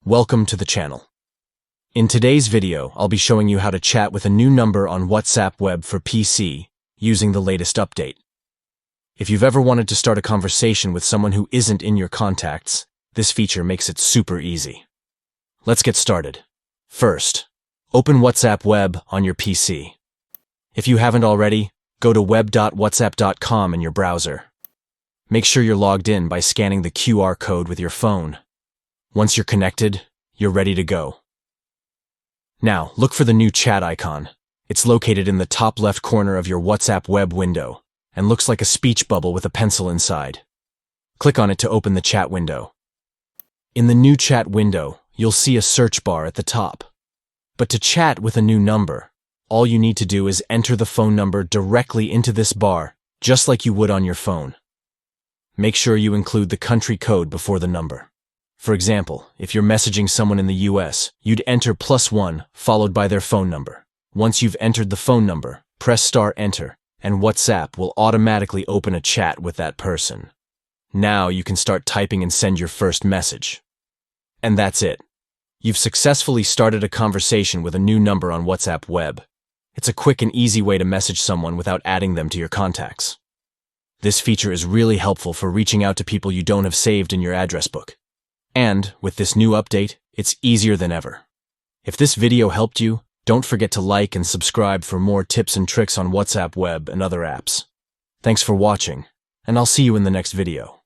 Welcome to the channel. In today's video, I'll be showing you how to chat with a new number on WhatsApp web for PC using the latest update. If you've ever wanted to start a conversation with someone who isn't in your contacts, this feature makes it super easy. Let's get started. First, open WhatsApp web on your PC. If you haven't already, go to web.whatsapp.com in your browser. Make sure you're logged in by scanning the QR code with your phone. Once you're connected, you're ready to go. Now, look for the new chat icon. It's located in the top left corner of your WhatsApp web window and looks like a speech bubble with a pencil inside. Click on it to open the chat window. In the new chat window, you'll see a search bar at the top. But to chat with a new number, all you need to do is enter the phone number directly into this bar, just like you would on your phone. Make sure you include the country code before the number. For example, if you're messaging someone in the US, you'd enter +1 followed by their phone number. Once you've entered the phone number, press *enter, and WhatsApp will automatically open a chat with that person. Now you can start typing and send your first message. And that's it. You've successfully started a conversation with a new number on WhatsApp web. It's a quick and easy way to message someone without adding them to your contacts. This feature is really helpful for reaching out to people you don't have saved in your address book. And, with this new update, it's easier than ever. If this video helped you, don't forget to like and subscribe for more tips and tricks on WhatsApp web and other apps. Thanks for watching, and I'll see you in the next video.